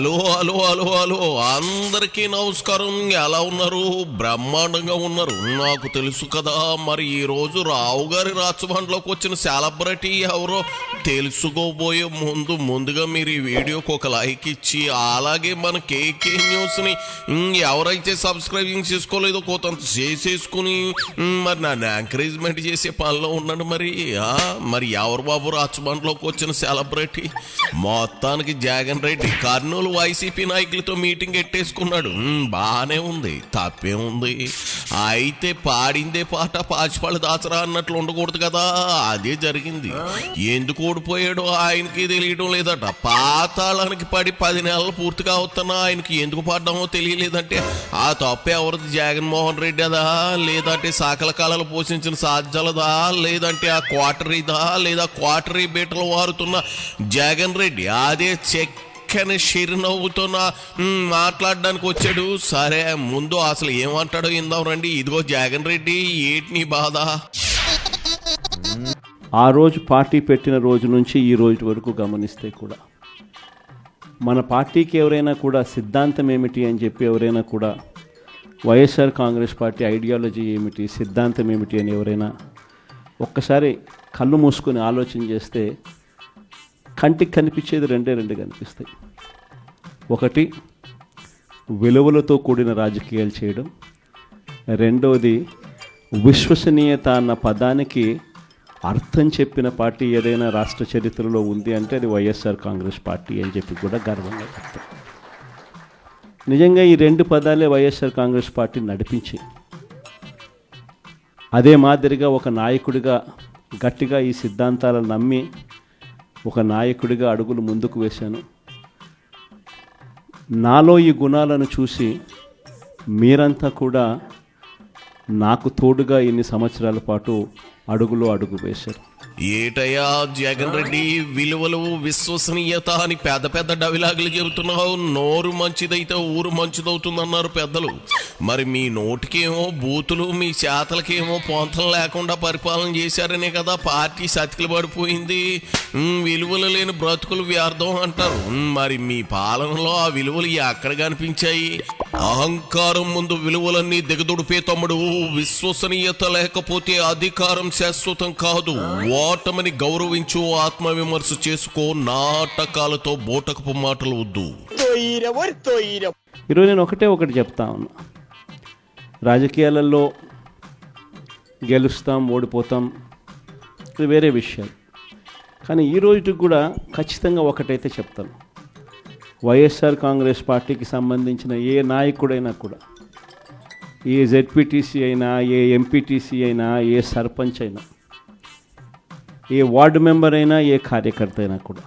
Hello hello hello hello అందరికీ నమస్కారం. ఎలా ఉన్నారు? బ్రహ్మాండంగా ఉన్నారు. నాకు తెలుసు కదా. మరి ఈ రోజు రావు గారి రాచబండ్లోకి వచ్చిన సెలబ్రిటీ ఎవరో తెలుసుకోబోయే ముందుగా మీరు ఈ వీడియోకి ఒక లైక్ ఇచ్చి, అలాగే మన కేకే న్యూస్ని ఎవరైతే సబ్స్క్రైబింగ్ చేసుకోలేదో కొంత చేసేసుకుని మరి నన్ను ఎంకరేజ్మెంట్ చేసే పనిలో ఉన్నాడు. మరి ఎవరు బాబు రాచబండ్లోకి వచ్చిన సెలబ్రిటీ? మొత్తానికి జగన్ రెడ్డి కర్నూలు వైసీపీ నాయకులతో మీటింగ్ ఎట్టేసుకున్నాడు. బానే ఉంది, తప్పే ఉంది. అయితే పాడిందే పాట పాచిపాళ్ళు దాచరా అన్నట్లు ఉండకూడదు కదా. అదే జరిగింది. ఎందుకు ఓడిపోయాడో ఆయనకి తెలియడం లేదట. పాతాళానికి పడి 10 నెలలు పూర్తిగా అవుతున్నా ఆయనకి ఎందుకు పడ్డామో తెలియలేదంటే ఆ తప్పే ఎవరిది? జగన్మోహన్ రెడ్డి అదా, లేదంటే సకల కళలు పోషించిన సాధ్యాలదా, లేదంటే ఆ క్వార్టరీదా, లేదా క్వార్టరీ బీటలు వారుతున్న జగన్ రెడ్డి? అదే చెక్కని చిరునవ్వుతో మాట్లాడడానికి వచ్చాడు. సరే, ముందు అసలు ఏమంటాడో ఇందాం రండి. ఇదిగో జగన్ రెడ్డి, ఏంటి నీ బాధ? ఆ రోజు పార్టీ పెట్టిన రోజు నుంచి ఈ రోజు వరకు గమనిస్తే కూడా మన పార్టీకి ఎవరైనా కూడా సిద్ధాంతం ఏమిటి అని చెప్పి ఎవరైనా కూడా వైఎస్ఆర్ కాంగ్రెస్ పార్టీ ఐడియాలజీ ఏమిటి, సిద్ధాంతం ఏమిటి అని ఎవరైనా ఒక్కసారి కళ్ళు మూసుకొని ఆలోచన చేస్తే కంటికి కనిపించేది రెండు కనిపిస్తాయి. ఒకటి, విలువలతో కూడిన రాజకీయాలు చేయడం. రెండవది, విశ్వసనీయత అన్న పదానికి అర్థం చెప్పిన పార్టీ ఏదైనా రాష్ట్ర చరిత్రలో ఉంది అంటే అది వైఎస్ఆర్ కాంగ్రెస్ పార్టీ అని చెప్పి కూడా గర్వంగా చెప్తాం. నిజంగా ఈ 2 పదాలే వైఎస్ఆర్ కాంగ్రెస్ పార్టీ నడిపించి, అదే మాదిరిగా ఒక నాయకుడిగా గట్టిగా ఈ సిద్ధాంతాలను నమ్మి ఒక నాయకుడిగా అడుగులు ముందుకు వేశాను. నాలో ఈ గుణాలను చూసి మీరంతా కూడా నాకు తోడుగా ఇన్ని సంవత్సరాల పాటు అడుగు వేశారు. ఏటయ్యా జగన్ రెడ్డి, విలువలు విశ్వసనీయత అని పెద్ద డైలాగులు చెబుతున్నావు. నోరు మంచిదైతే ఊరు మంచిదవుతుందన్నారు పెద్దలు. మరి మీ నోటికేమో బూతులు, మీ చేతలకేమో పొంతలు లేకుండా పరిపాలన చేశారనే కదా పార్టీ సతికిలు పడిపోయింది. విలువలు లేని బ్రతుకులు వ్యర్థం అంటారు. మరి మీ పాలనలో ఆ విలువలు ఎక్కడ కనిపించాయి? అహంకారం ముందు విలువలన్నీ దిగదుడిపే తమ్ముడు. విశ్వసనీయత లేకపోతే అధికారం శాశ్వతం కాదు. ఓటమిని గౌరవించు, ఆత్మవిమర్శ చేసుకో. నాటకాలతో బోటకపు మాటలు వద్దు. ఈరోజు నేను ఒకటి చెప్తా ఉన్నా. రాజకీయాలలో గెలుస్తాం, ఓడిపోతాం, ఇది వేరే విషయాలు. కానీ ఈ రోజుకి కూడా ఖచ్చితంగా ఒకటైతే చెప్తాను. వైఎస్ఆర్ కాంగ్రెస్ పార్టీకి సంబంధించిన ఏ నాయకుడైనా కూడా, ఏ జెడ్పీటీసీ అయినా, ఏ ఎంపీటీసీ అయినా, ఏ సర్పంచ్ అయినా, ఏ వార్డు మెంబర్ అయినా, ఏ కార్యకర్త అయినా కూడా,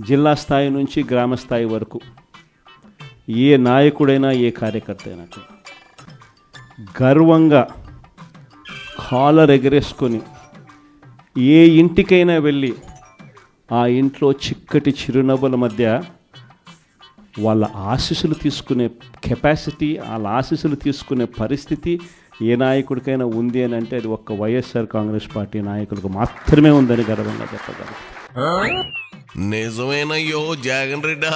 జిల్లా స్థాయి నుంచి గ్రామ స్థాయి వరకు ఏ నాయకుడైనా, ఏ కార్యకర్త అయినా కూడా గర్వంగా కాలర్ ఎగరేసుకొని ఏ ఇంటికైనా వెళ్ళి ఆ ఇంట్లో చిక్కటి చిరునవ్వుల మధ్య వాళ్ళ ఆశీస్సులు తీసుకునే కెపాసిటీ, వాళ్ళ ఆశీస్సులు తీసుకునే పరిస్థితి ఏ నాయకుడికైనా ఉంది అని అంటే అది ఒక్క వైఎస్ఆర్ కాంగ్రెస్ పార్టీ నాయకులకు మాత్రమే ఉందని గర్వంగా చెప్పగలరు. నిజమేనయ్యో జగన్ రెడ్డి,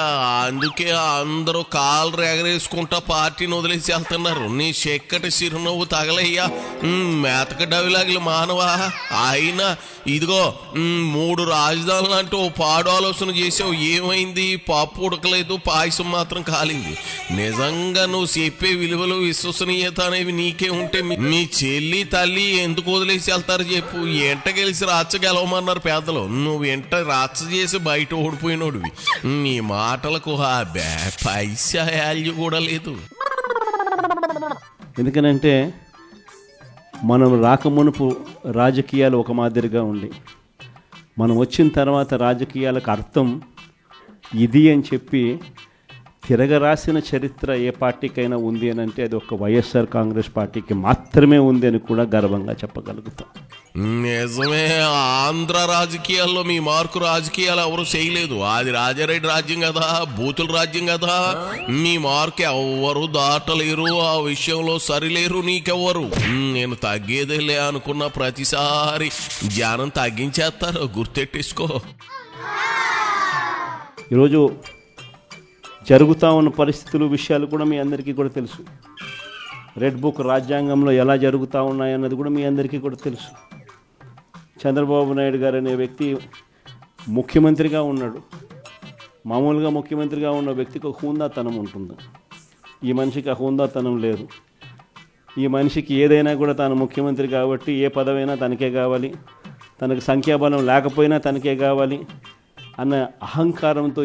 అందుకే అందరూ కాళ్ళు ఎగరేసుకుంటా పార్టీని వదిలేసి వెళ్తున్నారు. నీ చెక్కటి చిరునవ్వు తగలయ్యా, మేతక డైలాగులు మానవా. అయినా ఇదిగో 3 రాజధానులు అంటూ పాడు ఆలోచన చేసావు. ఏమైంది? పప్పు ఉడకలేదు, పాయసం మాత్రం కాలింది. నిజంగా నువ్వు చెప్పే విలువలు, విశ్వసనీయత అనేవి నీకే ఉంటే మీ చెల్లి తల్లి ఎందుకు వదిలేసి వెళ్తారు చెప్పు? ఎంట గెలిచి రాచ గెలవమన్నారు పెద్దలు. నువ్వు ఎంట రాచ చేసి బయట ఓడిపోయినోడివి. నీ మాటలకు పైసా వాల్యూ కూడా లేదు. ఎందుకనంటే మనం రాకమునుపు రాజకీయాలు ఒక మాదిరిగా ఉండి, మనం వచ్చిన తర్వాత రాజకీయాలకు అర్థం ఇది అని చెప్పి తిరగరాసిన చరిత్ర ఏ పార్టీకైనా ఉంది అని అంటే అది ఒక వైఎస్ఆర్ కాంగ్రెస్ పార్టీకి మాత్రమే ఉంది అని కూడా గర్వంగా చెప్పగలుగుతాం. నిజమే. ఆంధ్ర రాజకీయాల్లో మీ మార్కు రాజకీయాలు ఎవరు చేయలేదు. అది రాజారెడ్డి రాజ్యం కదా, బూతుల రాజ్యం కదా. మీ మార్కు ఎవరు దాటలేరు, ఆ విషయంలో సరిలేరు నీకెవ్వరు. నేను తగ్గేదేలే అనుకున్న ప్రతిసారి జనం తగ్గించేస్తారు, గుర్తెట్టేసుకో. ఈరోజు జరుగుతూ ఉన్న పరిస్థితులు విషయాలు కూడా మీ అందరికీ కూడా తెలుసు. రెడ్ బుక్ రాజ్యాంగంలో ఎలా జరుగుతూ ఉన్నాయన్నది కూడా మీ అందరికీ కూడా తెలుసు. చంద్రబాబు నాయుడు గారు అనే వ్యక్తి ముఖ్యమంత్రిగా ఉన్నాడు. మామూలుగా ముఖ్యమంత్రిగా ఉన్న వ్యక్తికి ఒక హుందాతనం ఉంటుంది. ఈ మనిషికి ఆ హుందాతనం లేదు. ఈ మనిషికి ఏదైనా కూడా తాను ముఖ్యమంత్రి కాబట్టి ఏ పదవైనా తనకే కావాలి, తనకు సంఖ్యాబలం లేకపోయినా తనకే కావాలి అన్న అహంకారంతో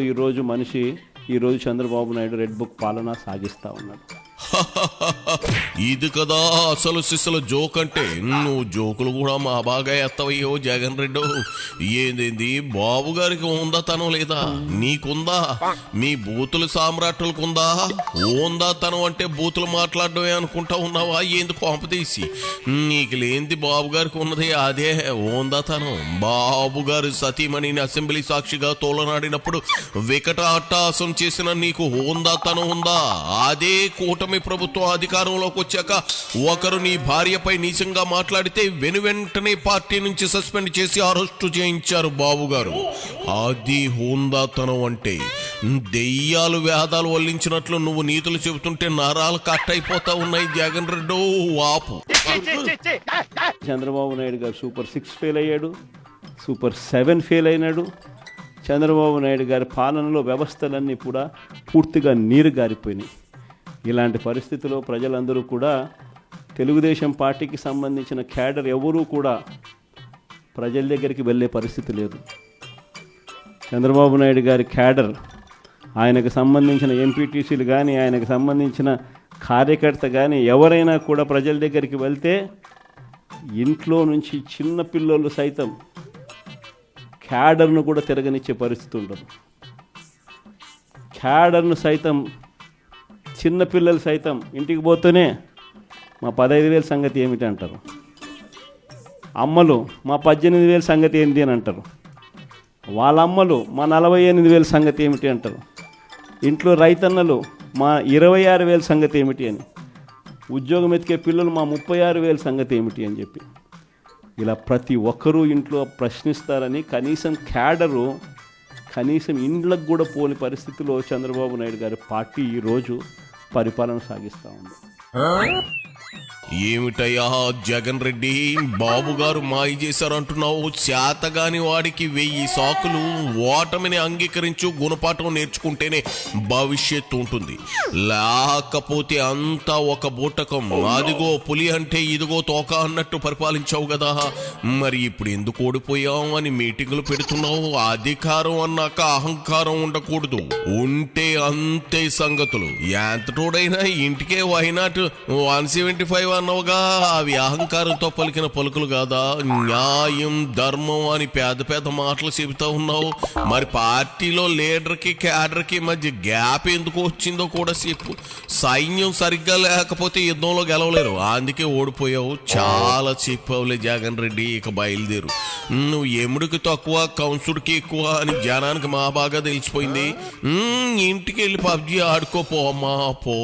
ఈరోజు చంద్రబాబు నాయుడు రెడ్ బుక్ పాలన సాగిస్తూ ఉన్నాడు. ఇది కదా అసలు సిసలు జోక్ అంటే. నువ్వు జోకులు కూడా మా బాగా ఎత్తవయ్యో జగన్ రెడ్డి. ఏంది బాబు గారికి ఉందా తనం లేదా? నీకుందా? మీ బూతులు సామ్రాట్టులకుందా? ఉందా తనం అంటే బూతులు మాట్లాడమే అనుకుంటా ఉన్నావా? ఏంది కొంపతీసి? నీకు లేనిది బాబు గారికి ఉన్నది అదే ఉందా తనం. బాబు గారు సతీమణిని అసెంబ్లీ సాక్షిగా తోలనాడినప్పుడు వికట అట్టహాసం చేసిన నీకు ఉందా తనం ఉందా? అదే కూటమి ప్రభుత్వం అధికారంలోకి వచ్చాక ఒకరు నీ భార్యపై నీచంగా మాట్లాడితే వెనువెంటనే పార్టీ నుంచి సస్పెండ్ చేసి అరెస్టు చేయించారు బాబు గారు. అది హోందాతనం అంటే. దెయ్యాలు వేదాలు వల్లించినట్లు నువ్వు నీతులు చెబుతుంటే నరాలు కట్ అయిపోతా ఉన్నాయి జగన్ రెడ్డి. వాపు. చంద్రబాబు నాయుడు గారు సూపర్ 6 ఫెయిల్ అయ్యాడు, సూపర్ 7 ఫెయిల్ అయినాడు. చంద్రబాబు నాయుడు గారి పాలనలో వ్యవస్థలన్నీ కూడా పూర్తిగా నీరు గారిపోయినాయి. ఇలాంటి పరిస్థితుల్లో ప్రజలందరూ కూడా తెలుగుదేశం పార్టీకి సంబంధించిన క్యాడర్ ఎవరూ కూడా ప్రజల దగ్గరికి వెళ్ళే పరిస్థితి లేదు. చంద్రబాబు నాయుడు గారి క్యాడర్, ఆయనకు సంబంధించిన ఎంపీటీసీలు కానీ, ఆయనకు సంబంధించిన కార్యకర్త కానీ ఎవరైనా కూడా ప్రజల దగ్గరికి వెళ్తే ఇంట్లో నుంచి చిన్న పిల్లలు సైతం క్యాడర్ను కూడా తిరగనిచ్చే పరిస్థితి ఉండదు. క్యాడర్ను సైతం, చిన్నపిల్లలు సైతం ఇంటికి పోతూనే మా 15,000 సంగతి ఏమిటి అంటారు. అమ్మలు మా 18,000 సంగతి ఏంటి అని అంటారు. వాళ్ళ అమ్మలు మా 48,000 సంగతి ఏమిటి అంటారు. ఇంట్లో రైతన్నలు మా 26,000 సంగతి ఏమిటి అని, ఉద్యోగం ఎతికే పిల్లలు మా 36,000 సంగతి ఏమిటి అని చెప్పి ఇలా ప్రతి ఒక్కరూ ఇంట్లో ప్రశ్నిస్తారని కనీసం క్యాడరు, కనీసం ఇండ్లకు కూడా పోని పరిస్థితిలో చంద్రబాబు నాయుడు గారి పార్టీ ఈరోజు పరిపాలన సాగిస్తూ ఉంది. ఏమిటయ్యా జగన్ రెడ్డి, బాబు గారు మాయ చేశారంటున్నావు. చేతగాని వాడికి 1000 సాకులు. ఓటమిని అంగీకరించు, గుణపాఠం నేర్చుకుంటేనే భవిష్యత్తు ఉంటుంది. లేకపోతే అంతా ఒక బూటకం. అదిగో పులి అంటే ఇదిగో తోక అన్నట్టు పరిపాలించావు కదా. మరి ఇప్పుడు ఎందుకు ఓడిపోయావు అని మీటింగులు పెడుతున్నావు? అధికారం అన్నాక అహంకారం ఉండకూడదు. ఉంటే అంతే సంగతులు. ఎంతటోడైనా ఇంటికే వైనాట్ 175 అన్నవుగా. అవి అహంకారంతో పలికిన పలుకులు కాదా? న్యాయం, ధర్మం అని పెద్ద మాటలు చెబుతా ఉన్నావు. మరి పార్టీలో లీడర్కి క్యాడర్కి మధ్య గ్యాప్ ఎందుకు వచ్చిందో కూడా చెప్పు. సైన్యం సరిగ్గా లేకపోతే యుద్ధంలో గెలవలేరు, అందుకే ఓడిపోయావు. చాలా చెప్పావులే జగన్ రెడ్డి, ఇక బయలుదేరు. నువ్వు ఎముడికి తక్కువ, కంసుడికి ఎక్కువ అని జనానికి మా బాగా తెలిసిపోయింది. ఇంటికి వెళ్ళి పబ్జీ ఆడుకోపో అమ్మా పో.